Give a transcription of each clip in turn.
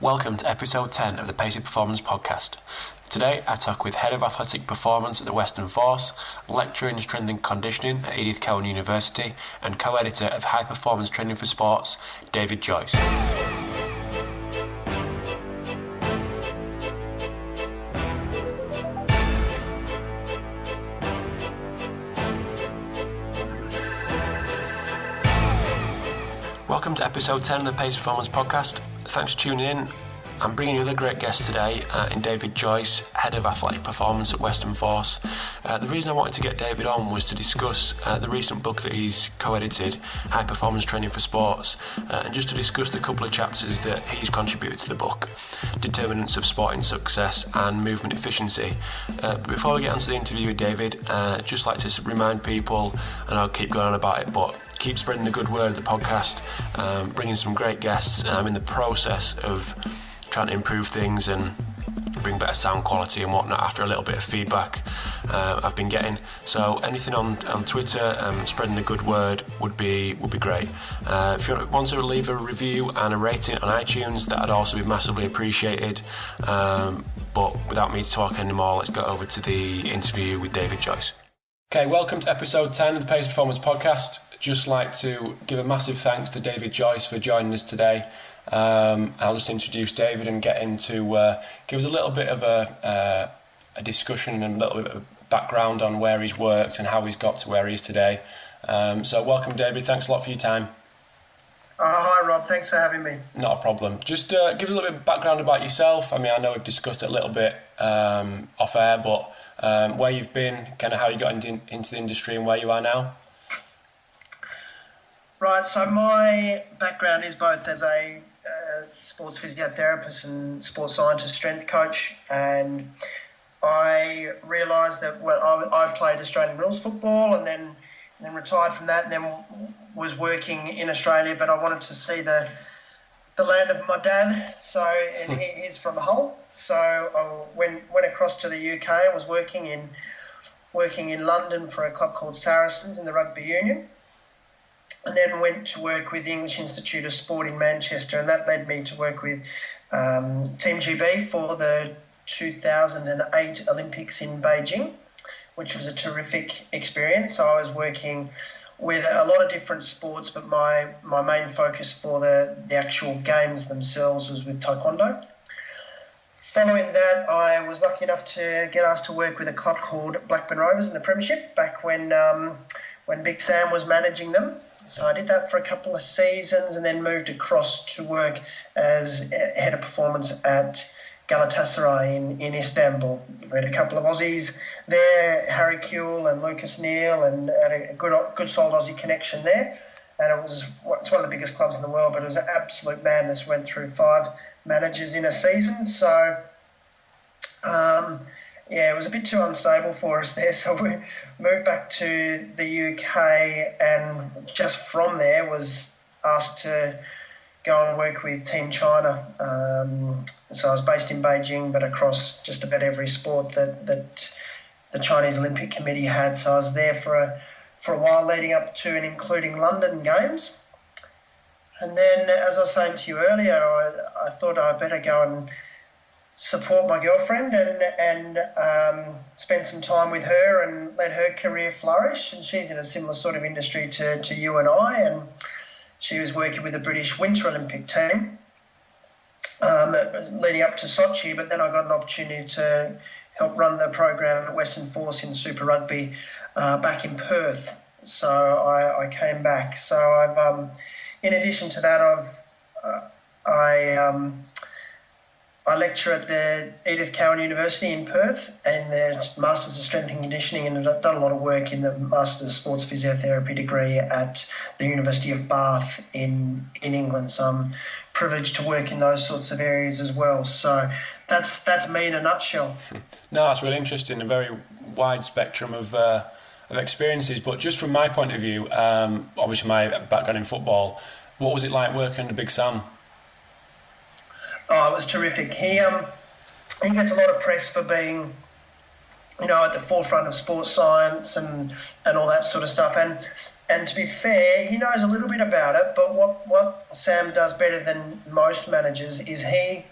Welcome to episode 10 of the Pacey Performance Podcast. Today I talk with Head of Athletic Performance at the Western Force, Lecturer in Strength and Conditioning at Edith Cowan University and Co-Editor of High Performance Training for Sports, David Joyce. Welcome to episode 10 of the Pacey Performance Podcast. Thanks for tuning in. I'm bringing you another great guest today in David Joyce, Head of Athletic Performance at Western Force. The reason I wanted to get David on was to discuss the recent book that he's co-edited, High Performance Training for Sports, and just to discuss the couple of chapters that he's contributed to the book, Determinants of Sporting Success and Movement Efficiency. But before we get onto the interview with David, just like to remind people, and I'll keep going on about it, but keep spreading the good word of the podcast, bringing some great guests. I'm in the process of trying to improve things and bring better sound quality and whatnot after a little bit of feedback I've been getting. So anything on Twitter, spreading the good word would be great. If you want to leave a review and a rating on iTunes, that'd also be massively appreciated. But without me talking anymore, let's go over to the interview with David Joyce. Okay, welcome to episode 10 of the Pace Performance Podcast. Just like to give a massive thanks to David Joyce for joining us today. I'll just introduce David and get him to give us a little bit of a discussion and a little bit of background on where he's worked and how he's got to where he is today. So welcome, David. Thanks a lot for your time. Hi, Rob. Thanks for having me. Not a problem. Just give us a little bit of background about yourself. I mean, I know we've discussed it a little bit off air, but where you've been, kind of how you got into the industry and where you are now. Right, so my background is both as a sports physiotherapist and sports scientist strength coach, and I realised that I played Australian rules football and then retired from that and then was working in Australia, but I wanted to see the land of my dad, and he's from Hull, so I went across to the UK and was working in London for a club called Saracens in the rugby union. And then went to work with the English Institute of Sport in Manchester, and that led me to work with Team GB for the 2008 Olympics in Beijing, which was a terrific experience. So I was working with a lot of different sports, but my main focus for the actual games themselves was with Taekwondo. Following that, I was lucky enough to get asked to work with a club called Blackburn Rovers in the Premiership back when Big Sam was managing them. So I did that for a couple of seasons and then moved across to work as head of performance at Galatasaray in Istanbul. We had a couple of Aussies there, Harry Kuehl and Lucas Neal, and had a good solid Aussie connection there. And it's one of the biggest clubs in the world, but it was an absolute madness. Went through 5 managers in a season. So, it was a bit too unstable for us there, so we moved back to the UK and just from there was asked to go and work with Team China. So I was based in Beijing, but across just about every sport that the Chinese Olympic Committee had. So I was there for a while leading up to and including London Games. And then, as I was saying to you earlier, I thought I'd better go and support my girlfriend and spend some time with her and let her career flourish. And she's in a similar sort of industry to you and I, and she was working with the British Winter Olympic team leading up to Sochi, but then I got an opportunity to help run the program at Western Force in Super Rugby back in Perth. So I came back. So I've, in addition to that, I lecture at the Edith Cowan University in Perth and the Masters of Strength and Conditioning, and I've done a lot of work in the Masters of Sports Physiotherapy degree at the University of Bath in England. So I'm privileged to work in those sorts of areas as well. So that's me in a nutshell. No, that's really interesting, a very wide spectrum of experiences. But just from my point of view, obviously my background in football, what was it like working under Big Sam? Oh, it was terrific. He gets a lot of press for being, at the forefront of sports science and all that sort of stuff. And And to be fair, he knows a little bit about it, but what Sam does better than most managers is he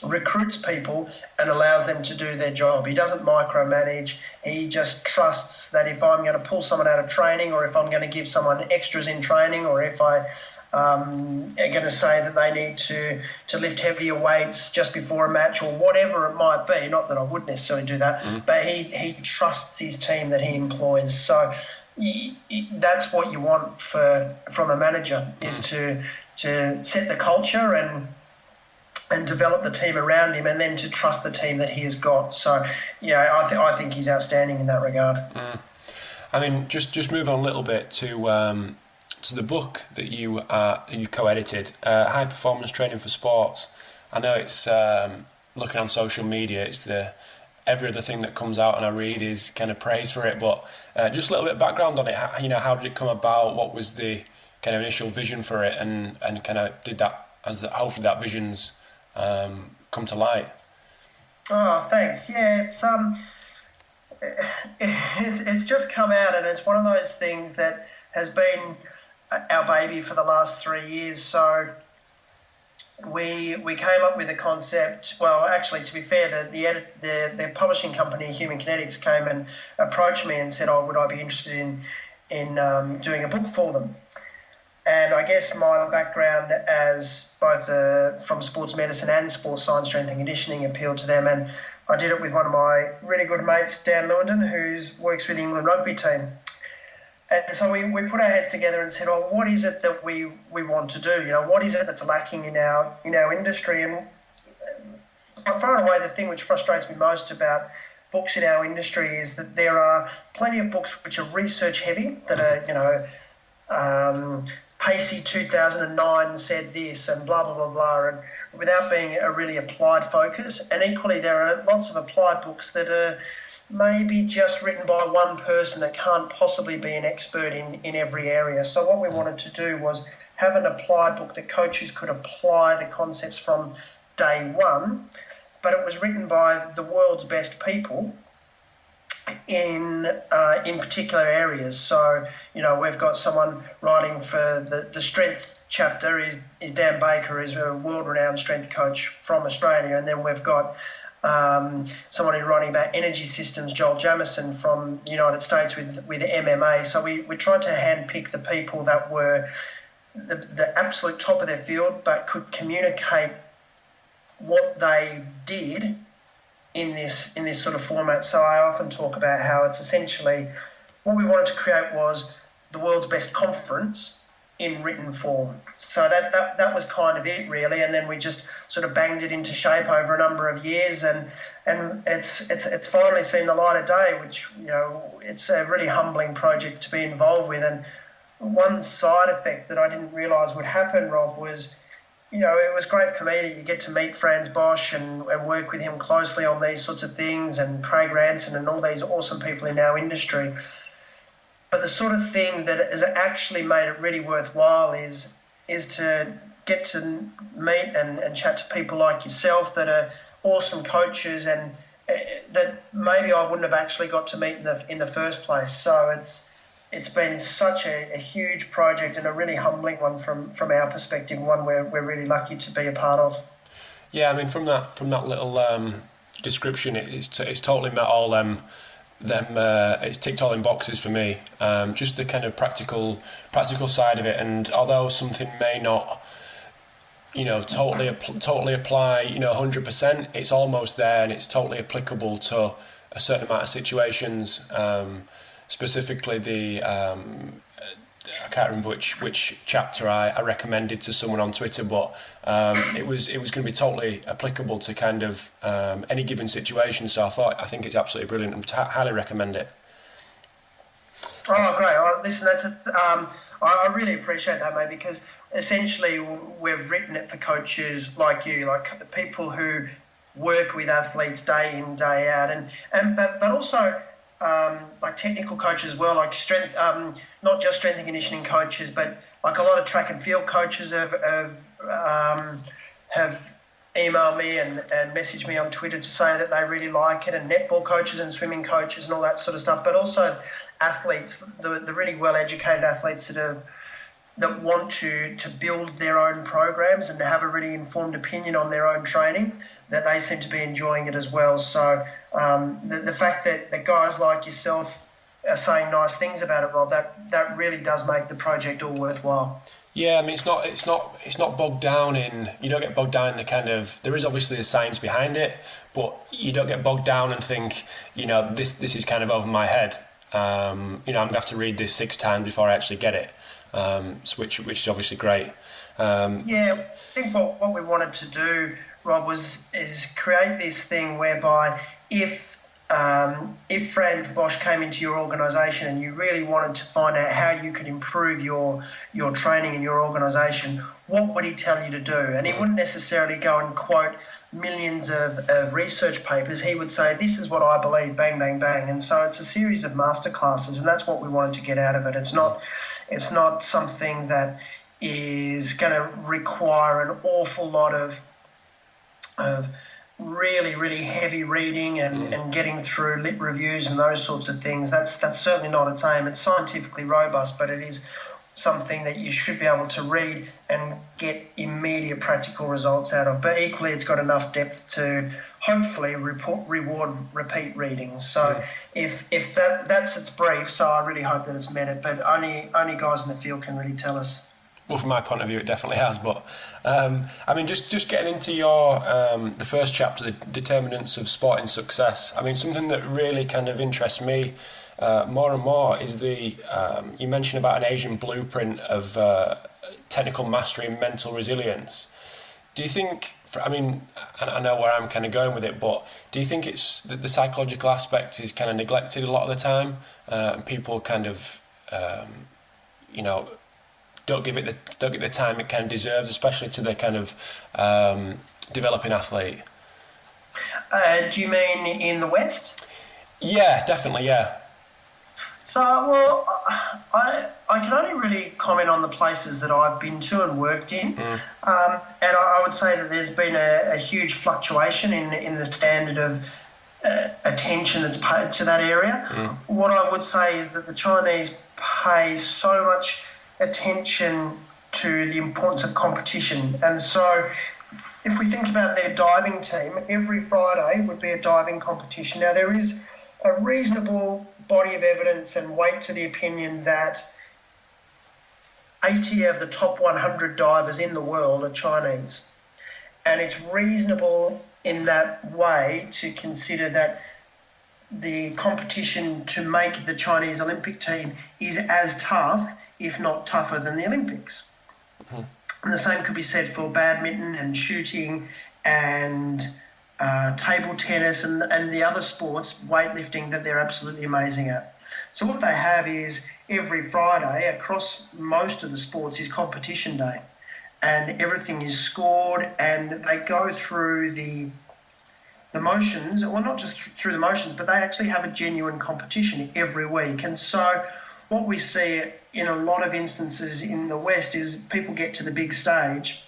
recruits people and allows them to do their job. He doesn't micromanage. He just trusts that if I'm going to pull someone out of training, or if I'm going to give someone extras in training, or if I am going to say that they need to lift heavier weights just before a match or whatever it might be, not that I would necessarily do that, but he trusts his team that he employs. So that's what you want from a manager, is to set the culture and develop the team around him, and then to trust the team that he has got. So, I think he's outstanding in that regard. I mean, just move on a little bit to the book that you co-edited, High Performance Training for Sports. I know it's looking on social media, it's every other thing that comes out and I read is kind of praise for it, but just a little bit of background on it. How did it come about? What was the kind of initial vision for it, and kind of hopefully that vision's come to light? Oh, thanks. Yeah, it's just come out, and it's one of those things that has been our baby for the last 3 years. So we came up with a concept. Well, actually, to be fair, the publishing company Human Kinetics came and approached me and said, "Oh, would I be interested in doing a book for them?" And I guess my background as both from sports medicine and sports science, strength and conditioning, appealed to them. And I did it with one of my really good mates, Dan Lewandon, who works with the England rugby team. And so we put our heads together and said, "Oh, what is it that we want to do? What is it that's lacking in our industry?" And by far and away, the thing which frustrates me most about books in our industry is that there are plenty of books which are research heavy, that are, Pacey 2009 said this and blah, blah, blah, blah, and without being a really applied focus. And equally, there are lots of applied books that are maybe just written by one person that can't possibly be an expert in every area. So what we wanted to do was have an applied book that coaches could apply the concepts from day one, but it was written by the world's best people in particular areas. So, we've got someone writing for the strength chapter is Dan Baker, who's a world-renowned strength coach from Australia, and then we've got someone who's writing about energy systems, Joel Jamieson from the United States with MMA. So we tried to handpick the people that were the absolute top of their field, but could communicate what they did in this sort of format. So I often talk about how it's essentially what we wanted to create was the world's best conference in written form. So that was kind of it, really, and then we just sort of banged it into shape over a number of years, and it's finally seen the light of day, which it's a really humbling project to be involved with. And one side effect that I didn't realise would happen, Rob, was it was great for me that you get to meet Franz Bosch and work with him closely on these sorts of things, and Craig Ranson and all these awesome people in our industry. But the sort of thing that has actually made it really worthwhile is to get to meet and chat to people like yourself that are awesome coaches, and that maybe I wouldn't have actually got to meet in the first place. So it's been such a huge project and a really humbling one from our perspective, one we're really lucky to be a part of. Yeah, I mean, from that little description, it's totally met all it's ticked all in boxes for me. Just the kind of practical side of it, and although something may not totally apply 100%, it's almost there, and it's totally applicable to a certain amount of situations. Specifically, I can't remember which chapter I recommended to someone on Twitter, but it was going to be totally applicable to kind of any given situation. So I think it's absolutely brilliant, and highly recommend it. Oh, great! Listen, I really appreciate that, mate, because essentially we've written it for coaches like you, like the people who work with athletes day in, day out, but also like technical coaches as well, like strength, not just strength and conditioning coaches, but like a lot of track and field coaches have email me and message me on Twitter to say that they really like it, and netball coaches and swimming coaches and all that sort of stuff, but also athletes, the really well-educated athletes that want to build their own programs and to have a really informed opinion on their own training, that they seem to be enjoying it as well. So the fact that guys like yourself are saying nice things about it, Rob, that really does make the project all worthwhile. Yeah, I mean, it's not bogged down in. You don't get bogged down in the kind of. There is obviously the science behind it, but you don't get bogged down and think, this is kind of over my head. I'm gonna have to read this 6 times before I actually get it. Which is obviously great. I think what we wanted to do, Rob, is create this thing whereby if Franz Bosch came into your organisation and you really wanted to find out how you could improve your training in your organisation, what would he tell you to do? And he wouldn't necessarily go and quote millions of research papers. He would say, this is what I believe, bang, bang, bang. And so it's a series of masterclasses, and that's what we wanted to get out of it. It's not something that is going to require an awful lot of really, really heavy reading and getting through lit reviews and those sorts of things. That's certainly not its aim. It's scientifically robust, but it is something that you should be able to read and get immediate practical results out of. But equally, it's got enough depth to hopefully reward repeat reading. So if that's its brief, so I really hope that it's met it. But only guys in the field can really tell us. Well, from my point of view, it definitely has. But I mean, just getting into your the first chapter, the determinants of sporting success. I mean, something that really kind of interests me more and more is you mentioned about an Asian blueprint of technical mastery and mental resilience. Do you think? I mean, I know where I'm kind of going with it, but do you think it's that the psychological aspect is kind of neglected a lot of the time, and people kind of, don't give it the time it kind of deserves, especially to the kind of developing athlete? Do you mean in the West? Yeah, definitely, yeah. So, well, I can only really comment on the places that I've been to and worked in. And I would say that there's been a huge fluctuation in the standard of attention that's paid to that area. What I would say is that the Chinese pay so much attention to the importance of competition. And so if we think about their diving team, every Friday would be a diving competition. Now, there is a reasonable body of evidence and weight to the opinion that 80 of the top 100 divers in the world are Chinese. And it's reasonable in that way to consider that the competition to make the Chinese Olympic team is as tough, if not tougher, than the Olympics. And the same could be said for badminton and shooting and table tennis and the other sports, weightlifting, that they're absolutely amazing at. So what they have is every Friday across most of the sports is competition day, and everything is scored, and they go through the motions, well, not just through the motions, but they actually have a genuine competition every week. And so what we see in a lot of instances in the West is people get to the big stage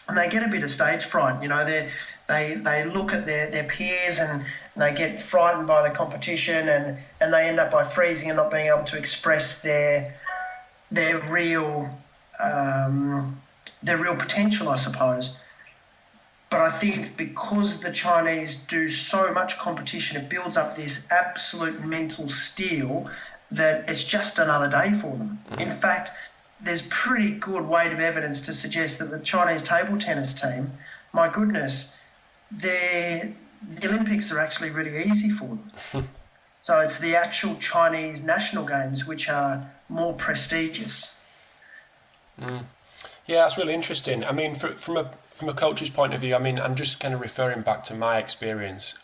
and they get a bit of stage fright. They look at their peers and they get frightened by the competition, and they end up by freezing and not being able to express their real potential, I suppose. But I think because the Chinese do so much competition, it builds up this absolute mental steel that it's just another day for them. In fact, there's pretty good weight of evidence to suggest that the Chinese table tennis team, my goodness, the Olympics are actually really easy for them. So it's the actual Chinese national games which are more prestigious. Yeah, that's really interesting. I mean, from a coach's point of view, I mean, I'm just kind of referring back to my experience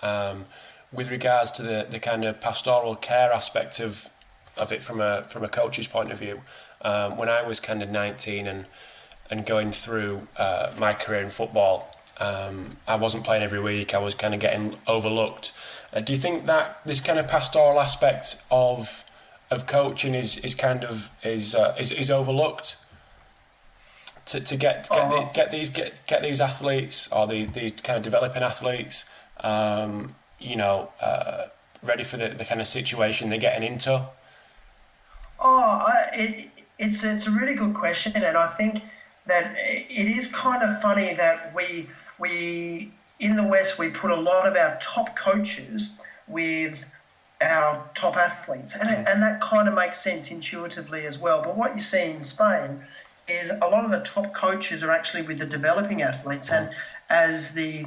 with regards to the kind of pastoral care aspect of it from a coach's point of view. When I was kind of 19 and going through my career in football, I wasn't playing every week. I was kind of getting overlooked. Do you think that this kind of pastoral aspect of coaching is overlooked to get these athletes or these kind of developing athletes, ready for the kind of situation they're getting into? It's a really good question, and I think that it is kind of funny that we in the West we put a lot of our top coaches with our top athletes, and that kind of makes sense intuitively as well. But what you see in Spain is a lot of the top coaches are actually with the developing athletes, and as the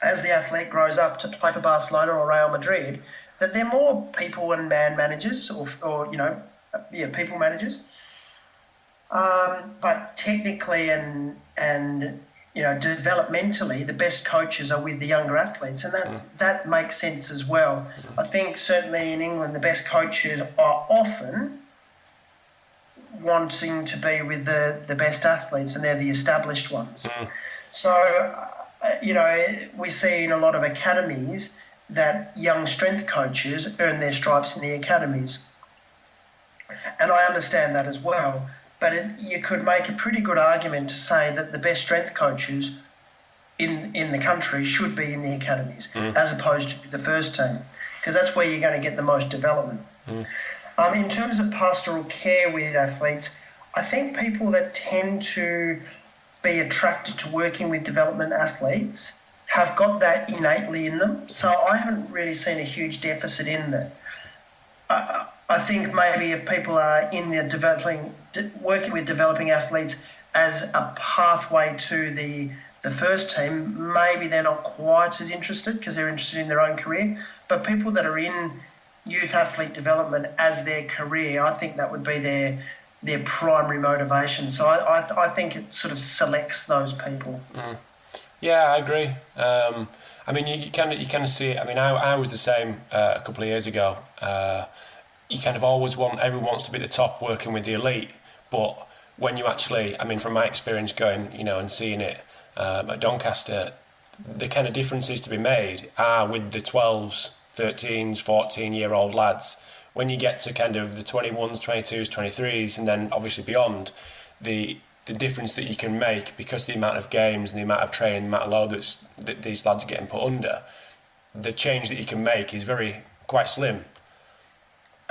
athlete grows up to play for Barcelona or Real Madrid, that they're more people and man managers or people managers. But technically and developmentally, the best coaches are with the younger athletes, and that makes sense as well. I think certainly in England, the best coaches are often wanting to be with the best athletes, and they're the established ones. So, we see in a lot of academies that young strength coaches earn their stripes in the academies. And I understand that as well. But you could make a pretty good argument to say that the best strength coaches in the country should be in the academies as opposed to the first team, because that's where you're going to get the most development. In terms of pastoral care with athletes, I think people that tend to be attracted to working with development athletes have got that innately in them. So I haven't really seen a huge deficit in that. I think maybe if people are in the working with developing athletes as a pathway to the first team, maybe they're not quite as interested because they're interested in their own career. But people that are in youth athlete development as their career, I think that would be their primary motivation. So I think it sort of selects those people. Yeah, I agree. You kind of see it. I mean, I was the same a couple of years ago. You kind of always everyone wants to be at the top working with the elite, but when you actually, from my experience going, and seeing it at Doncaster, the kind of differences to be made are with the 12s, 13s, 14-year-old lads. When you get to kind of the 21s, 22s, 23s, and then obviously beyond, the difference that you can make because of the amount of games and the amount of training, the amount of load that these lads are getting put under, the change that you can make is quite slim.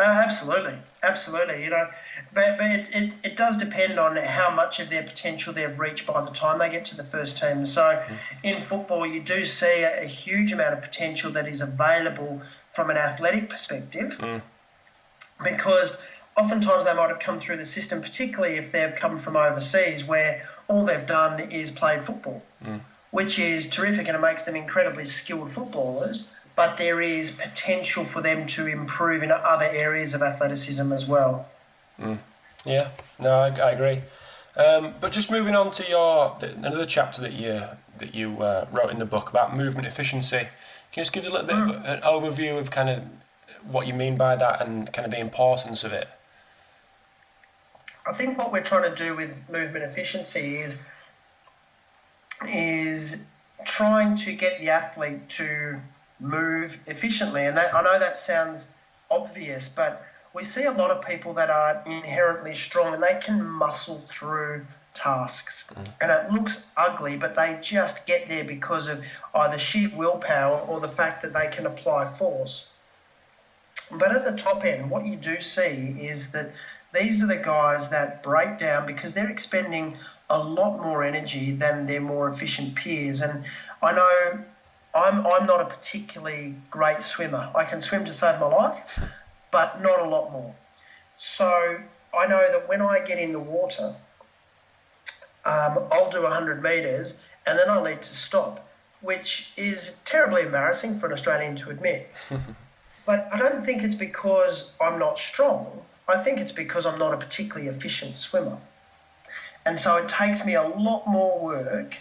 Absolutely. But it does depend on how much of their potential they've reached by the time they get to the first team. So in football, you do see a huge amount of potential that is available from an athletic perspective, because oftentimes they might have come through the system, particularly if they've come from overseas, where all they've done is played football, which is terrific and it makes them incredibly skilled footballers. But there is potential for them to improve in other areas of athleticism as well. Yeah, no, I agree. But just moving on to another chapter that you wrote in the book about movement efficiency. Can you just give us a little bit of an overview of kind of what you mean by that and kind of the importance of it? I think what we're trying to do with movement efficiency is trying to get the athlete to move efficiently. And I know that sounds obvious, but we see a lot of people that are inherently strong and they can muscle through tasks. And it looks ugly, but they just get there because of either sheer willpower or the fact that they can apply force. But at the top end, what you do see is that these are the guys that break down because they're expending a lot more energy than their more efficient peers. And I know I'm not a particularly great swimmer. I can swim to save my life, but not a lot more. So I know that when I get in the water, I'll do 100 metres and then I'll need to stop, which is terribly embarrassing for an Australian to admit. But I don't think it's because I'm not strong. I think it's because I'm not a particularly efficient swimmer. And so it takes me a lot more work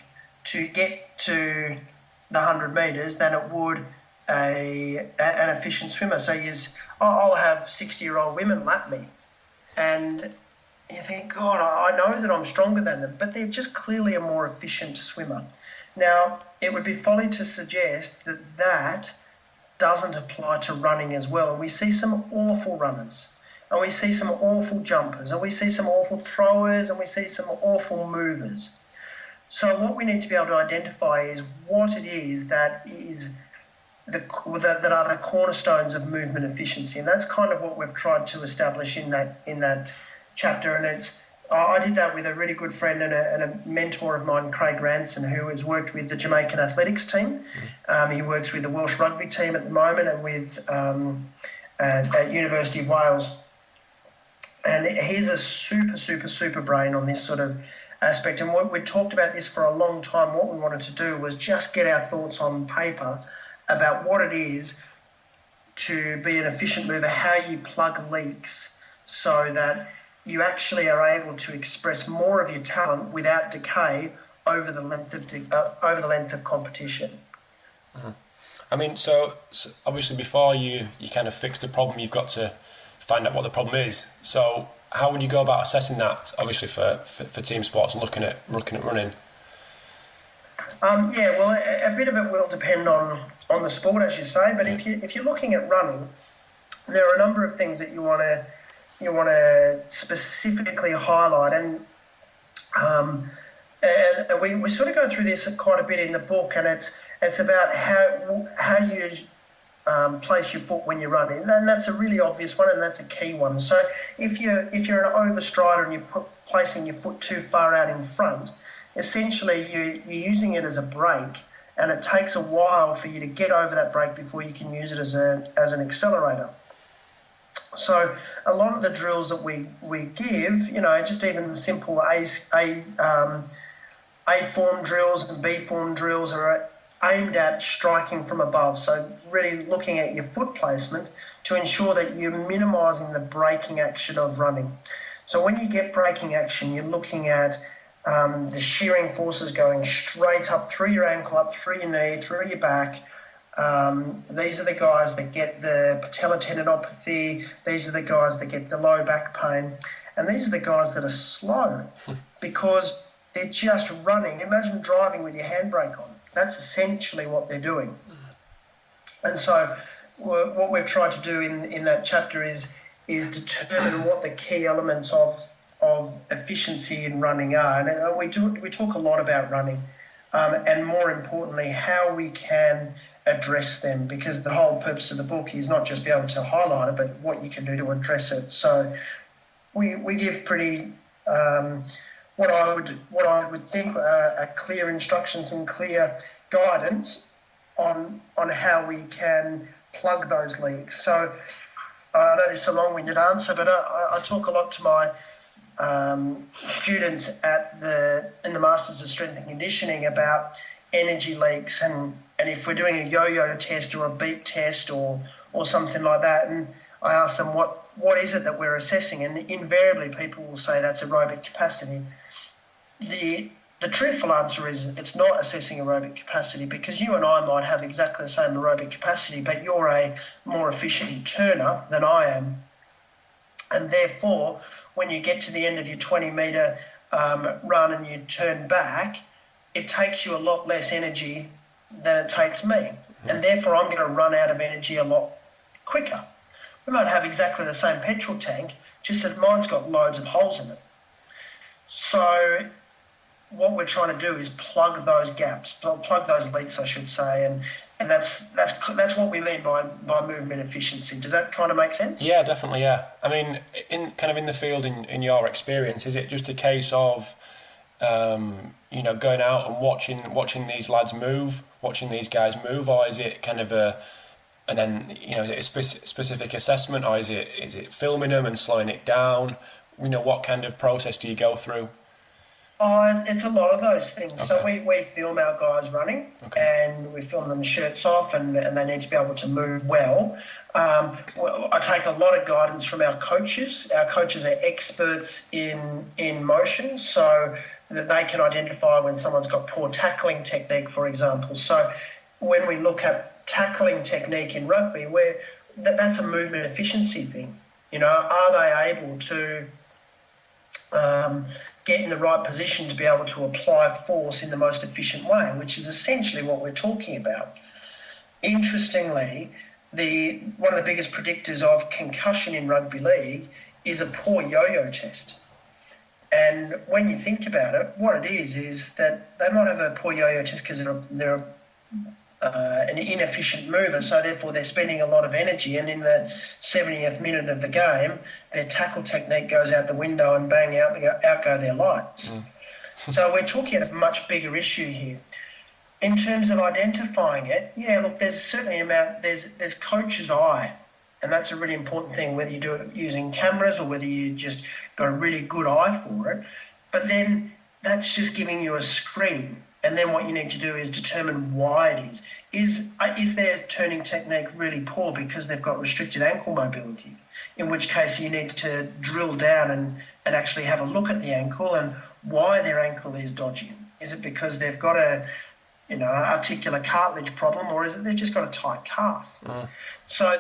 to get to the 100 metres than it would an efficient swimmer. So I'll have 60-year-old women lap me. And you think, God, I know that I'm stronger than them, but they're just clearly a more efficient swimmer. Now, it would be folly to suggest that doesn't apply to running as well. And we see some awful runners. and we see some awful jumpers, and we see some awful throwers, and we see some awful movers. So what we need to be able to identify is what it is that are the cornerstones of movement efficiency, and that's kind of what we've tried to establish in that chapter. And I did that with a really good friend and a mentor of mine, Craig Ranson, who has worked with the Jamaican athletics team. He works with the Welsh rugby team at the moment and with at University of Wales. And he's a super brain on this sort of aspect. And we talked about this for a long time. What we wanted to do was just get our thoughts on paper about what it is to be an efficient mover, how you plug leaks so that you actually are able to express more of your talent without decay over the length of competition. Mm-hmm. I mean, so obviously before you kind of fix the problem, you've got to find out what the problem is. So how would you go about assessing that? Obviously for team sports and looking at running. Well, a bit of it will depend on the sport, as you say. But if you're looking at running, there are a number of things that you want to specifically highlight, and we sort of go through this quite a bit in the book, and it's about how you place your foot when you're running, and that's a really obvious one, and that's a key one. So if you're an overstrider and you're placing your foot too far out in front, essentially you're using it as a brake, and it takes a while for you to get over that brake before you can use it as an accelerator. So a lot of the drills that we give, just even the simple A form drills and B form drills are aimed at striking from above. So really looking at your foot placement to ensure that you're minimising the braking action of running. So when you get braking action, you're looking at the shearing forces going straight up through your ankle, up through your knee, through your back. These are the guys that get the patellar tendinopathy. These are the guys that get the low back pain. And these are the guys that are slow because they're just running. Imagine driving with your handbrake on. That's essentially what they're doing. And so what we've tried to do in that chapter is determine what the key elements of efficiency in running are. And we talk a lot about running and more importantly, how we can address them, because the whole purpose of the book is not just be able to highlight it, but what you can do to address it. So we give pretty what I would think are clear instructions and clear guidance on how we can plug those leaks. So I know this is a long-winded answer, but I talk a lot to my students in the Masters of Strength and Conditioning about energy leaks, and if we're doing a yo-yo test or a beat test or something like that, and I ask them what is it that we're assessing, and invariably people will say that's aerobic capacity. The truthful answer is it's not assessing aerobic capacity, because you and I might have exactly the same aerobic capacity, but you're a more efficient turner than I am, and therefore when you get to the end of your 20-metre run and you turn back, it takes you a lot less energy than it takes me. And therefore I'm going to run out of energy a lot quicker. We might have exactly the same petrol tank, just that mine's got loads of holes in it. So what we're trying to do is plug those gaps, plug those leaks, I should say, and that's what we mean by movement efficiency. Does that kind of make sense? Yeah, definitely. Yeah, I mean, in the field, in your experience, is it just a case of going out and watching these lads move, watching these guys move, or is it kind of is it a specific assessment, or is it filming them and slowing it down? What kind of process do you go through? It's a lot of those things. Okay. So we film our guys running, okay, and we film them shirts off, and they need to be able to move well. I take a lot of guidance from our coaches. Our coaches are experts in motion, so that they can identify when someone's got poor tackling technique, for example. So when we look at tackling technique in rugby, that's a movement efficiency thing. Are they able to get in the right position to be able to apply force in the most efficient way, which is essentially what we're talking about. Interestingly, one of the biggest predictors of concussion in rugby league is a poor yo-yo test. And when you think about it, what it is that they might have a poor yo-yo test because they're an inefficient mover, so therefore they're spending a lot of energy, and in the 70th minute of the game, their tackle technique goes out the window and bang, out go their lights. So we're talking a much bigger issue here. In terms of identifying it, yeah, look, there's certainly there's coach's eye, and that's a really important thing, whether you do it using cameras or whether you just got a really good eye for it. But then that's just giving you a screen. And then what you need to do is determine why it is. Is their turning technique really poor because they've got restricted ankle mobility? In which case you need to drill down and actually have a look at the ankle and why their ankle is dodgy. Is it because they've got a articular cartilage problem, or is it they've just got a tight calf? So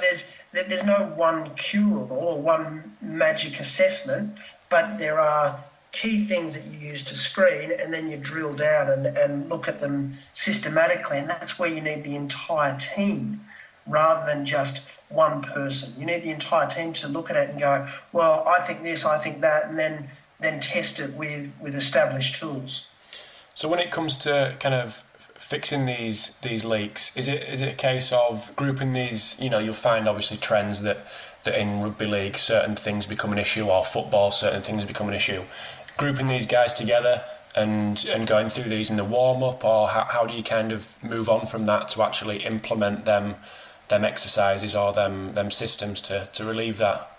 there's no one cure or one magic assessment, but there are key things that you use to screen, and then you drill down and look at them systematically, and that's where you need the entire team rather than just one person. You need the entire team to look at it and go, well, I think this, I think that, and then test it with established tools. So when it comes to kind of fixing these leaks, is it a case of grouping these? You'll find obviously trends that in rugby league certain things become an issue, or football certain things become an issue. Grouping these guys together and going through these in the warm-up, or how do you kind of move on from that to actually implement them exercises or them systems to relieve that?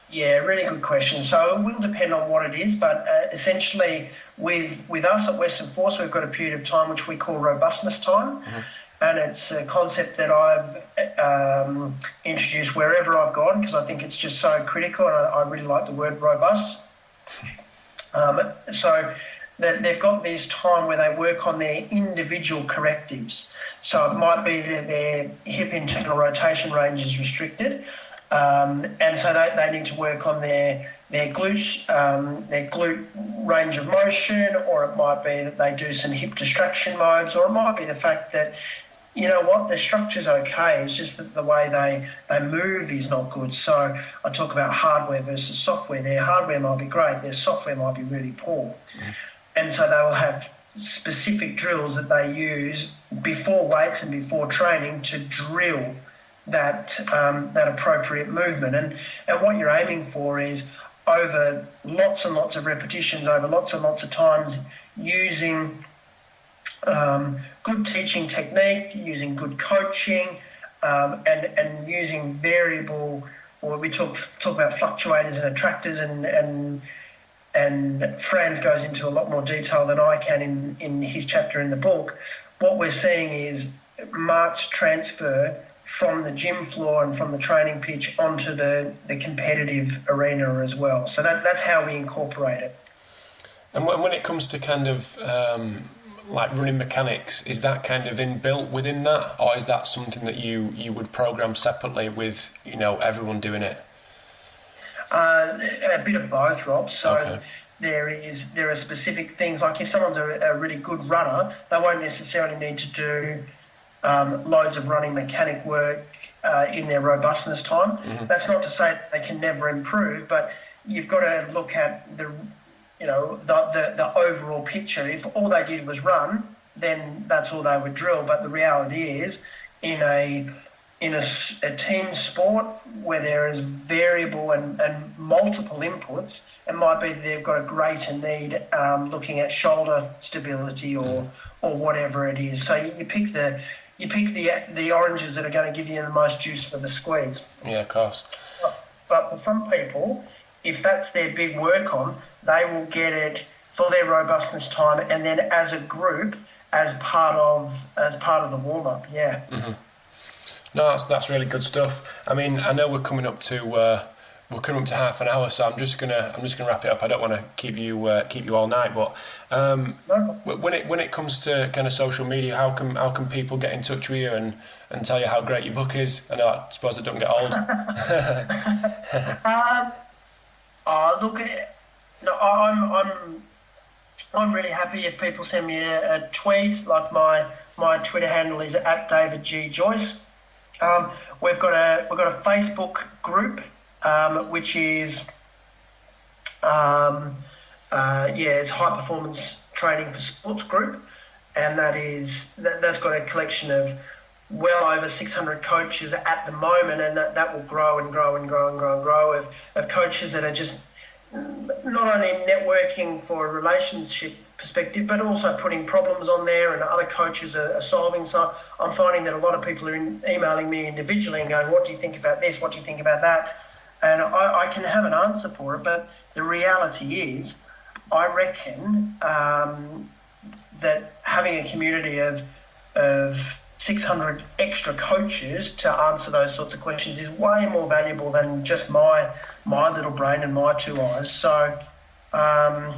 Yeah, really good question. So it will depend on what it is, but essentially with us at Western Force, we've got a period of time which we call robustness time. And it's a concept that I've introduced wherever I've gone, because I think it's just so critical, and I really like the word robust. So they've got this time where they work on their individual correctives. So it might be that their hip internal rotation range is restricted, and so they need to work on their glute range of motion, or it might be that they do some hip distraction modes, or it might be the fact that, you know what, their structure's okay, it's just that the way they move is not good. So I talk about hardware versus software. Their hardware might be great, their software might be really poor. And so they'll have specific drills that they use before weights and before training to drill that appropriate movement. And what you're aiming for is over lots and lots of repetitions, over lots and lots of times, using good teaching technique, using good coaching, and using variable, or we talk about fluctuators and attractors, and Franz goes into a lot more detail than I can in his chapter in the book. What we're seeing is marked transfer from the gym floor and from the training pitch onto the competitive arena as well. So that's how we incorporate it. And when it comes to kind of like running mechanics, is that kind of inbuilt within that, or is that something that you would program separately with everyone doing it? A bit of both, Rob. So okay. There are specific things, like if someone's a really good runner, they won't necessarily need to do loads of running mechanic work in their robustness time. Mm-hmm. That's not to say that they can never improve, but you've got to look at the overall picture. If all they did was run, then that's all they would drill. But the reality is, in a team sport where there is variable and multiple inputs, it might be that they've got a greater need looking at shoulder stability or whatever it is. So you pick the oranges that are going to give you the most juice for the squeeze. Yeah, of course. But for some people, if that's their big work on, they will get it for their robustness time, and then as a group, as part of the warm up. Yeah. Mm-hmm. No, that's really good stuff. I mean, I know we're coming up to half an hour, so I'm just gonna wrap it up. I don't want to keep you all night, but when it comes to kind of social media, how can people get in touch with you and tell you how great your book is? I suppose it doesn't get old. I'm really happy if people send me a tweet. Like my Twitter handle is @DavidGJoyce. We've got a Facebook group, which is it's High Performance Training for Sports Group, and that's got a collection of well over 600 coaches at the moment, and that will grow and grow and grow and grow and grow of coaches that are just not only networking for a relationship perspective, but also putting problems on there, and other coaches are solving. So I'm finding that a lot of people are emailing me individually and going, what do you think about this? What do you think about that? And I can have an answer for it, but the reality is, I reckon that having a community of 600 extra coaches to answer those sorts of questions is way more valuable than just my little brain and my two eyes. So, I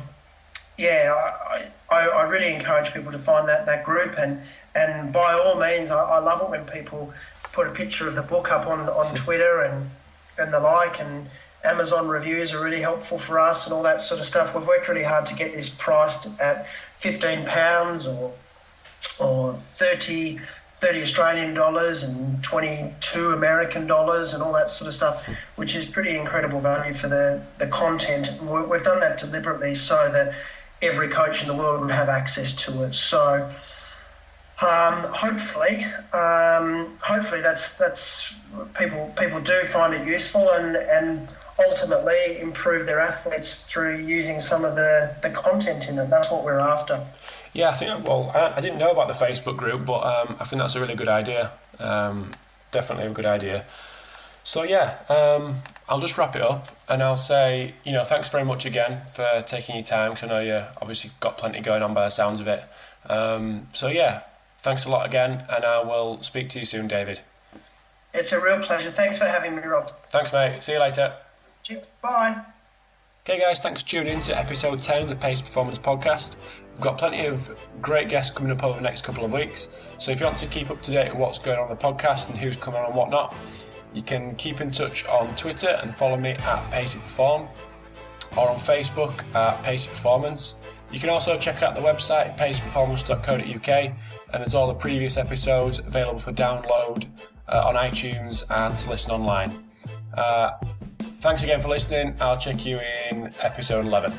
really encourage people to find that group, and by all means, I love it when people put a picture of the book up on Twitter and the like, and Amazon reviews are really helpful for us and all that sort of stuff. We've worked really hard to get this priced at £15 or 30 Australian dollars and 22 American dollars and all that sort of stuff, which is pretty incredible value for the content. We've done that deliberately so that every coach in the world would have access to it. So hopefully that's people do find it useful and ultimately improve their athletes through using some of the content in it. That's what we're after. Yeah, I think. Well, I didn't know about the Facebook group, but I think that's a really good idea. Definitely a good idea. So I'll just wrap it up, and I'll say, thanks very much again for taking your time, because I know you obviously got plenty going on by the sounds of it. Thanks a lot again, and I will speak to you soon, David. It's a real pleasure. Thanks for having me, Rob. Thanks, mate. See you later. Cheers. Bye. Okay, guys, thanks for tuning in to episode 10 of the Pace Performance Podcast. We've got plenty of great guests coming up over the next couple of weeks. So if you want to keep up to date with what's going on in the podcast and who's coming on and whatnot, you can keep in touch on Twitter and follow me at Pacey Perform, or on Facebook at Pacey Performance. You can also check out the website paceyperformance.co.uk, and there's all the previous episodes available for download on iTunes and to listen online. Thanks again for listening. I'll check you in episode 11.